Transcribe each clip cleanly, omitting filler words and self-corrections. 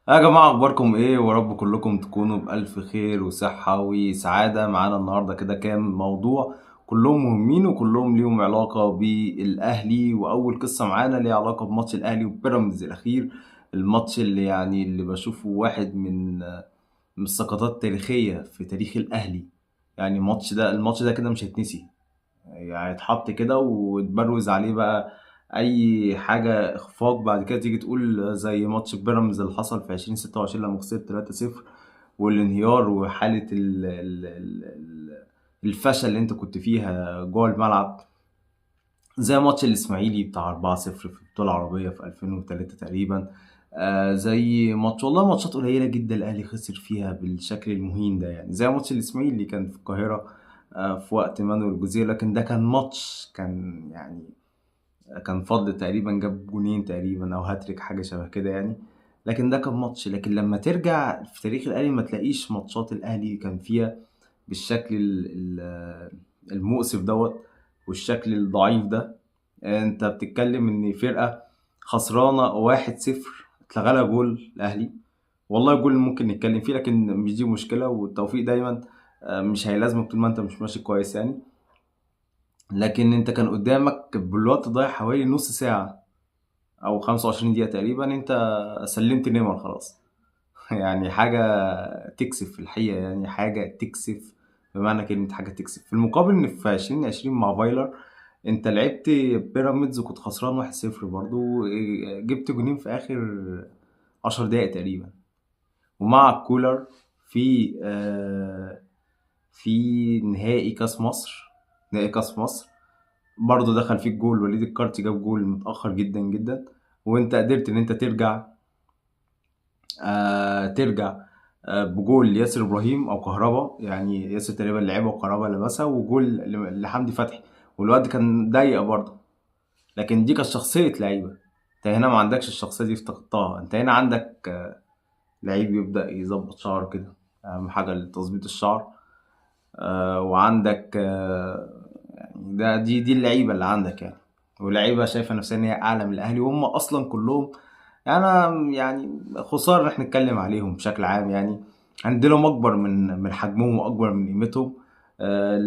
يا جماعة أخباركم إيه؟ ورب كلكم تكونوا بألف خير وصحة وسعادة. معانا النهاردة كده كام موضوع كلهم مهمين وكلهم ليهم علاقة بالأهلي. وأول قصة معانا ليها علاقة بماتش الأهلي وبيراميدز الأخير. الماتش اللي بشوفه واحد من السقطات التاريخية في تاريخ الأهلي. يعني الماتش ده كده مش هيتنسي. يعني اتحط كده واتبروز عليه بقى اي حاجه اخفاق. بعد كده تيجي تقول زي ماتش بيراميدز اللي حصل في 2026 لما خسرت 3-0، والانهيار وحاله الفشل اللي انت كنت فيها جوه الملعب. زي ماتش الاسماعيلي بتاع 4-0 في البطوله العربيه في 2003 تقريبا. زي ماتش، والله ماتشات قليله جدا الاهلي خسر فيها بالشكل المهين ده. يعني زي ماتش الاسماعيلي اللي كان في القاهره في وقت مانويل جوزيه، لكن ده كان ماتش، كان يعني كان فضل تقريبا جاب جونين تقريبا او هاتريك حاجه شبه كده يعني. لكن ده كان ماتش. لكن لما ترجع في تاريخ الاهلي ما تلاقيش ماتشات الاهلي كان فيها بالشكل المؤسف دوت والشكل الضعيف ده. انت بتتكلم ان فرقه خسرانه 1-0 اتلغى لها جول الاهلي. والله جول ممكن نتكلم فيه، لكن مش دي مشكله، والتوفيق دايما مش هيلازمك طول ما انت مش ماشي كويس يعني. لكن انت كان قدامك بالوقت ضايع حوالي نص ساعة او 25 دقيقة تقريبا، انت سلمت نيمار خلاص. يعني حاجة تكسف في الحقيقة، يعني حاجة تكسف بمعنى كلمة حاجة تكسف. في المقابل ان في 2020 مع فايلر انت لعبت بيراميدز وكنت خسران 1-0 برضو، جبت جونين في اخر 10 دقايق تقريبا. ومع كولر في في نهائي كاس مصر برضه دخل فيك جول. وليد الكارتي جاب جول متأخر جدا جدا، وانت قدرت ان انت ترجع بجول ياسر ابراهيم او كهربا. يعني ياسر تقريبا لعبها وكهربا لمسها، وجول لحمدي فتحي، والواد كان ضيق برضه. لكن دي كانت شخصية لعيبة. انت هنا ما عندكش الشخصية دي افتقدتها. انت هنا عندك لعيب يبدأ يظبط شعره كده، أهم حاجة تظبيط الشعر. وعندك يعني دي اللعيبه اللي عندك يعني. ولعيبه شايفه نفسها ان هي اعلى من الاهلي، وهم اصلا كلهم. انا يعني خساره ان احنا نتكلم عليهم بشكل عام يعني. عندهم اكبر من حجمهم واكبر من قيمتهم.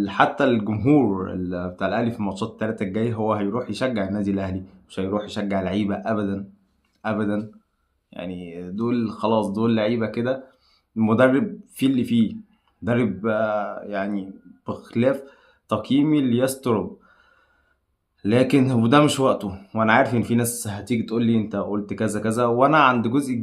حتى الجمهور بتاع الاهلي في الماتشات الثلاثه الجايه هو هيروح يشجع النادي الاهلي، مش هيروح يشجع لعيبه ابدا ابدا. يعني دول خلاص، دول لعيبه كده. المدرب فيه اللي فيه، مدرب يعني بخلاف تقييمي ليستروب. لكن وده مش وقته، وانا عارف ان في ناس هتيجي تقول لي انت قلت كذا كذا، وانا عند جزء